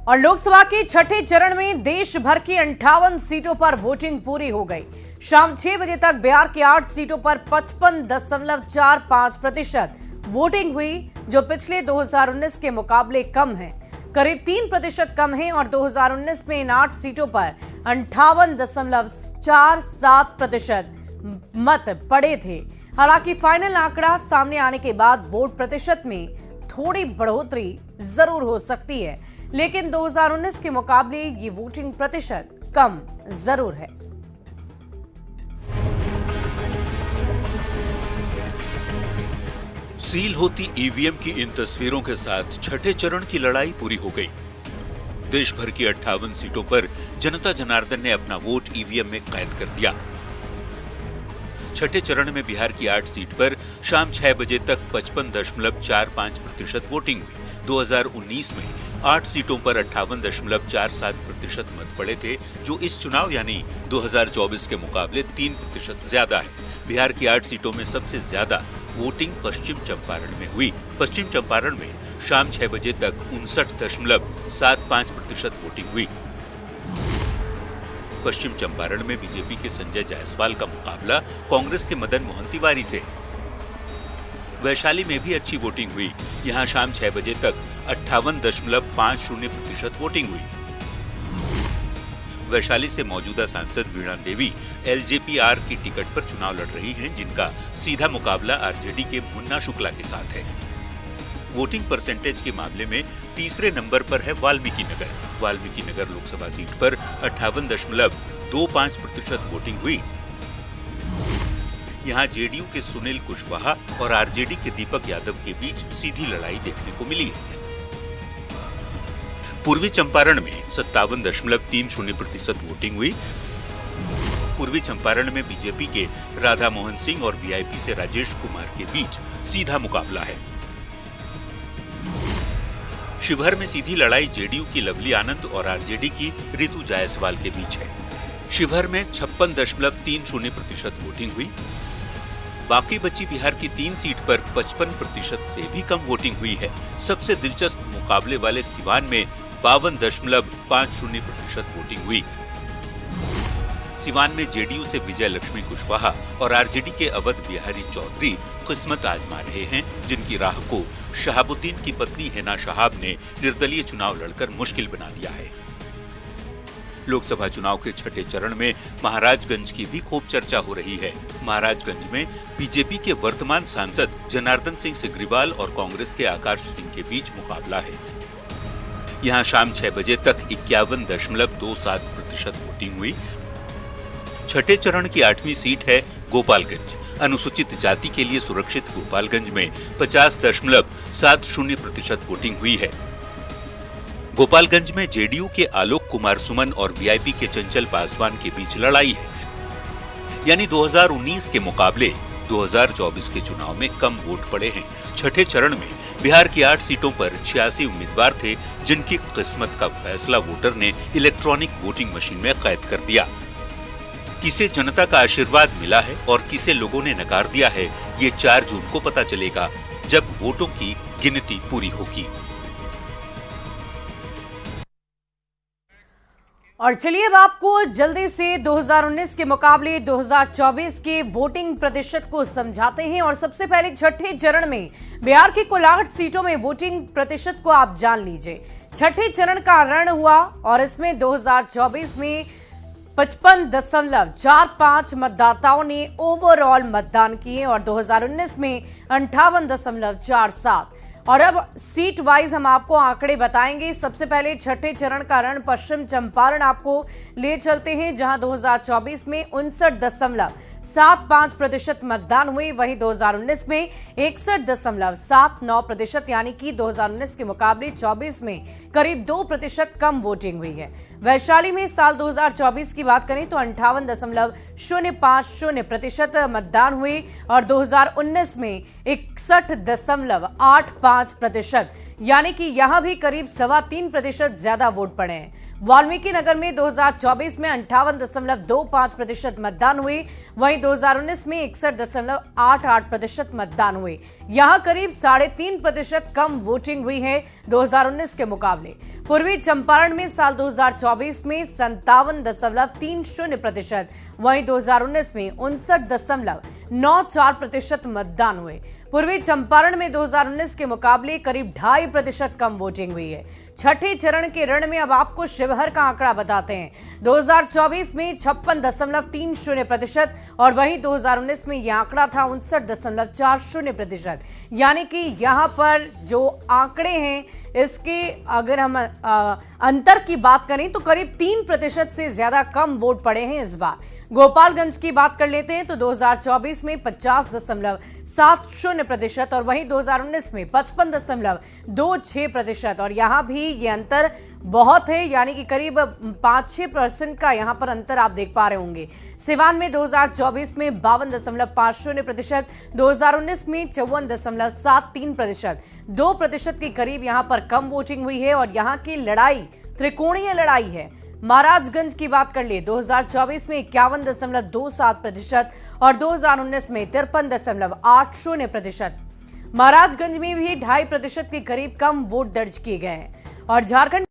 और लोकसभा के छठे चरण में देश भर की 58 सीटों पर वोटिंग पूरी हो गई। शाम 6 बजे तक बिहार की 8 सीटों पर 55.45% वोटिंग हुई, जो पिछले 2019 के मुकाबले कम है, करीब 3% कम है। और 2019 में इन 8 सीटों पर 58.47% मत पड़े थे। हालांकि फाइनल आंकड़ा सामने आने के बाद वोट प्रतिशत में थोड़ी बढ़ोतरी जरूर हो सकती है, लेकिन 2019 के मुकाबले ये वोटिंग प्रतिशत कम जरूर है। सील होती ईवीएम की इन तस्वीरों के साथ छठे चरण की लड़ाई पूरी हो गई। देश भर की 58 सीटों पर जनता जनार्दन ने अपना वोट ईवीएम में कैद कर दिया। छठे चरण में बिहार की 8 सीट पर शाम 6 बजे तक 55.45% वोटिंग हुई। 2019 में 8 सीटों पर 58.47% मत पड़े थे, जो इस चुनाव यानी 2024 के मुकाबले 3% ज्यादा है। बिहार की 8 सीटों में सबसे ज्यादा वोटिंग पश्चिम चंपारण में हुई। पश्चिम चंपारण में शाम 6 बजे तक 59.75% वोटिंग हुई। पश्चिम चंपारण में बीजेपी के संजय जायसवाल का मुकाबला कांग्रेस के मदन मोहन तिवारी से। वैशाली में भी अच्छी वोटिंग हुई। यहां शाम 6 बजे तक 58.50% वोटिंग हुई। वैशाली से मौजूदा सांसद वीणा देवी एलजेपी-आर की टिकट पर चुनाव लड़ रही हैं, जिनका सीधा मुकाबला आरजेडी के मुन्ना शुक्ला के साथ है। वोटिंग परसेंटेज के मामले में तीसरे नंबर पर है वाल्मीकि नगर। वाल्मीकि नगर लोकसभा सीट पर 58.25% वोटिंग हुई। यहां जेडीयू के सुनील कुशवाहा और आरजेडी के दीपक यादव के बीच सीधी लड़ाई देखने को मिली है। पूर्वी चंपारण में 57.30% वोटिंग हुई। पूर्वी चंपारण में बीजेपी के राधा मोहन सिंह और वीआईपी से राजेश कुमार के बीच सीधा मुकाबला है। शिवहर में सीधी लड़ाई जेडीयू की लवली आनंद और आरजेडी की रितु जायसवाल के बीच है। शिवहर में 56.30% वोटिंग हुई। बाकी बची बिहार की 3 सीट पर 55% से भी कम वोटिंग हुई है। सबसे दिलचस्प मुकाबले वाले सिवान में 52.50% वोटिंग हुई। सिवान में जेडीयू से विजय लक्ष्मी कुशवाहा और आरजेडी के अवध बिहारी चौधरी किस्मत आजमा रहे हैं, जिनकी राह को शहाबुद्दीन की पत्नी हिना शहाब ने निर्दलीय चुनाव लड़कर मुश्किल बना दिया है। लोकसभा चुनाव के छठे चरण में महाराजगंज की भी खूब चर्चा हो रही है। महाराजगंज में बीजेपी के वर्तमान सांसद जनार्दन सिंह सिग्रीवाल और कांग्रेस के आकाश सिंह के बीच मुकाबला है। यहां शाम 6 बजे तक 51.27% वोटिंग हुई। छठे चरण की 8वीं सीट है गोपालगंज। अनुसूचित जाति के लिए सुरक्षित गोपालगंज में 50.70% वोटिंग हुई है। गोपालगंज में जेडीयू के आलोक कुमार सुमन और वीआईपी के चंचल पासवान के बीच लड़ाई है। यानी 2019 के मुकाबले 2024 के चुनाव में कम वोट पड़े हैं। छठे चरण में बिहार की 8 सीटों पर 86 उम्मीदवार थे, जिनकी किस्मत का फैसला वोटर ने इलेक्ट्रॉनिक वोटिंग मशीन में कैद कर दिया। किसे जनता का आशीर्वाद मिला है और किसे लोगों ने नकार दिया है, ये 4 जून को पता चलेगा, जब वोटों की गिनती पूरी होगी। और चलिए अब आपको जल्दी से 2019 के मुकाबले 2024 के वोटिंग प्रतिशत को समझाते हैं। और सबसे पहले छठे चरण में बिहार की कुल 8 सीटों में वोटिंग प्रतिशत को आप जान लीजिए। छठे चरण का रण हुआ और इसमें 2024 में 55.45 मतदाताओं ने ओवरऑल मतदान किए और 2019 में 58.47। और अब सीट वाइज हम आपको आंकड़े बताएंगे। सबसे पहले छठे चरण का रण पश्चिम चंपारण आपको ले चलते हैं, जहां 2024 में 59.75% मतदान हुई। वहीं 2019 में 61.79%, यानी कि 2019 के मुकाबले 24 में करीब 2% कम वोटिंग हुई है। वैशाली में साल 2024 की बात करें तो 58.050% मतदान हुए और 2019 में 61.85%, यानी कि यहां भी करीब 3.25% ज्यादा वोट पड़े हैं। वाल्मीकि नगर में 2024 में 58.25% मतदान हुए, वहीं 2019 में 61.88% मतदान हुए। यहां करीब 3.5% कम वोटिंग हुई है 2019 के मुकाबले। पूर्वी चंपारण में साल 2024 में 57.30%, वहीं 2019 में 59.94% मतदान हुए। पूर्वी चंपारण में 2019 के मुकाबले करीब 2.5% कम वोटिंग हुई है। छठे चरण के रण में अब आपको शिवहर का आंकड़ा बताते हैं। 2024 में 56.30% और वहीं 2019 में यह आंकड़ा था 59.40%। यानी कि यहां पर जो आंकड़े हैं इसके अगर हम अंतर की बात करें तो करीब 3% से ज्यादा कम वोट पड़े हैं इस बार। गोपालगंज की बात कर लेते हैं तो 2024 में 50.70% और वहीं 2019 में 55.26% और यहां भी ये अंतर बहुत है, यानी कि करीब 5-6% का यहां पर अंतर आप देख पा रहे होंगे। सिवान में 2024 में 52.50%, 2019 में 54.73%, 2% के करीब यहां पर कम वोटिंग हुई है और यहां की लड़ाई त्रिकोणीय लड़ाई है। महाराजगंज की बात कर ले 2024 में 51.27% और 2019 में 53.80%। महाराजगंज में भी 2.5% के करीब कम वोट दर्ज किए गए हैं। और झारखंड